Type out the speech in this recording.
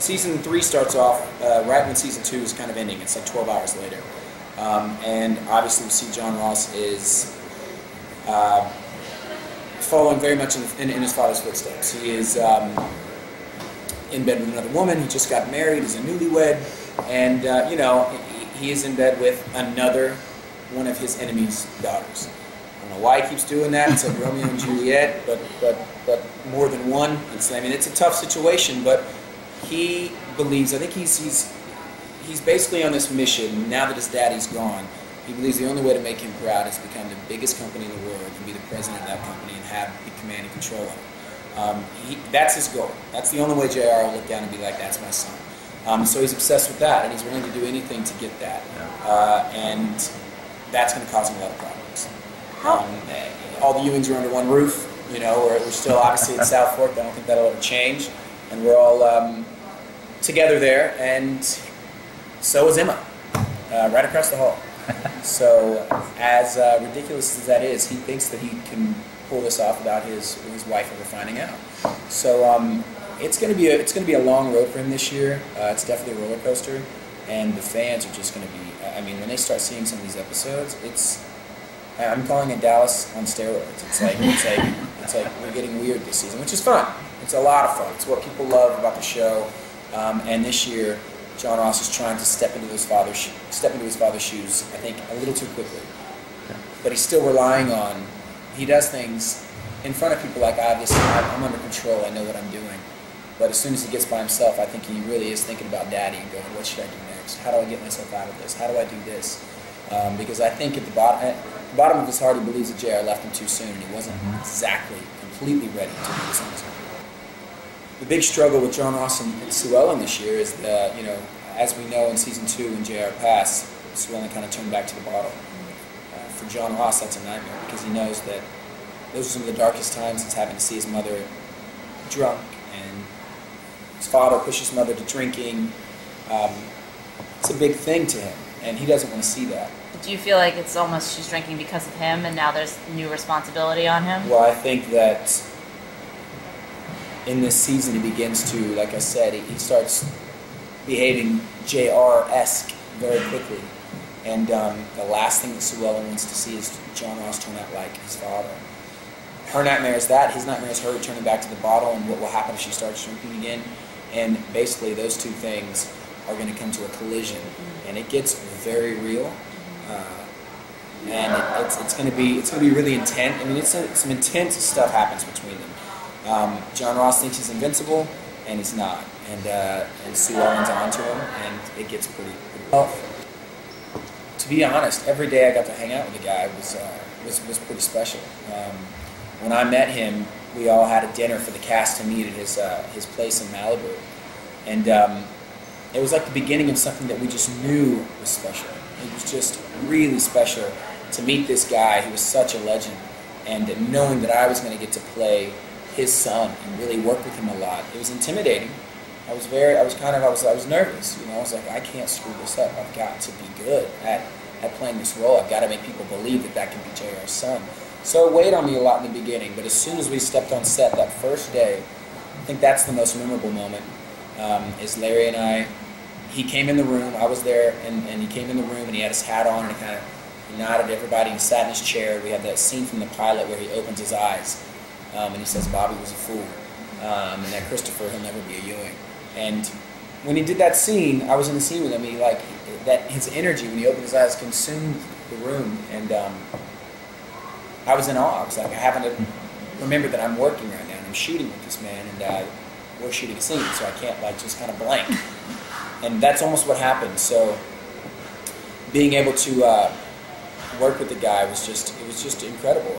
Season 3 starts off right when Season 2 is kind of ending. It's like 12 hours later. And obviously we see John Ross is following very much in his father's footsteps. He is in bed with another woman. He just got married. He's a newlywed. And, you know, he is in bed with another one of his enemy's daughters. I don't know why he keeps doing that. It's like Romeo and Juliet, but more than one. I mean, it's a tough situation, but he believes, I think he's basically on this mission, now that his daddy's gone. He believes the only way to make him proud is to become the biggest company in the world and be the president of that company and have the command and control of it. That's his goal. That's the only way JR will look down and be like, that's my son. So he's obsessed with that, and he's willing to do anything to get that. And that's going to cause him a lot of problems. All the Ewings are under one roof. You know, we're still obviously at South Fork. I don't think that'll ever change. And we're all together there, and so is Emma, right across the hall. So, as ridiculous as that is, he thinks that he can pull this off without his wife ever finding out. So, it's going to be a long road for him this year. It's definitely a roller coaster, and the fans are just going to be. I mean, when they start seeing some of these episodes, I'm calling it Dallas on steroids. It's like we're getting weird this season, which is fun. It's a lot of fun. It's what people love about the show. And this year, John Ross is trying to step into his father's shoes, I think, a little too quickly. But he's still relying on. He does things in front of people like, I'm under control. I know what I'm doing. But as soon as he gets by himself, I think he really is thinking about Daddy and going, what should I do next? How do I get myself out of this? How do I do this? Because I think at the bottom of his heart, he believes that JR left him too soon, and he wasn't exactly completely ready to do this on his own. The big struggle with John Ross and Sue Ellen this year is that, you know, as we know in Season 2 when JR passed, Sue Ellen kind of turned back to the bottle. For John Ross, that's a nightmare because he knows that those are some of the darkest times since having to see his mother drunk, and his father pushed his mother to drinking. It's a big thing to him, and he doesn't want to see that. Do you feel like it's almost she's drinking because of him, and now there's new responsibility on him? Well, I think that in this season he begins to, like I said, he starts behaving JR-esque very quickly. And the last thing that Sue Ellen wants to see is John Ross turn out like his father. Her nightmare is that. His nightmare is her returning back to the bottle and what will happen if she starts drinking again. And basically those two things are going to come to a collision. And it gets very real. And it's going to be really intense. I mean, some intense stuff happens between them. John Ross thinks he's invincible, and he's not. And Sue Ellen's onto him, and it gets pretty rough. To be honest, every day I got to hang out with the guy was pretty special. When I met him, we all had a dinner for the cast to meet at his place in Malibu, and it was like the beginning of something that we just knew was special. It was just really special to meet this guy who was such a legend, and knowing that I was going to get to play his son and really work with him a lot. It was intimidating. I was nervous. You know, I was like, I can't screw this up. I've got to be good at playing this role. I've got to make people believe that can be JR's son. So it weighed on me a lot in the beginning, but as soon as we stepped on set that first day, I think that's the most memorable moment, is Larry and I, he came in the room, I was there, and he came in the room and he had his hat on and he nodded at everybody and sat in his chair. We had that scene from the pilot where he opens his eyes and he says, Bobby was a fool, and that Christopher, he'll never be a Ewing. And when he did that scene, I was in the scene with him, his energy when he opened his eyes consumed the room, and I was in awe. I was like, I haven't remembered that I'm working right now and I'm shooting with this man, and we're shooting a scene, so I can't just kind of blank. And that's almost what happened. So being able to work with the guy was just incredible.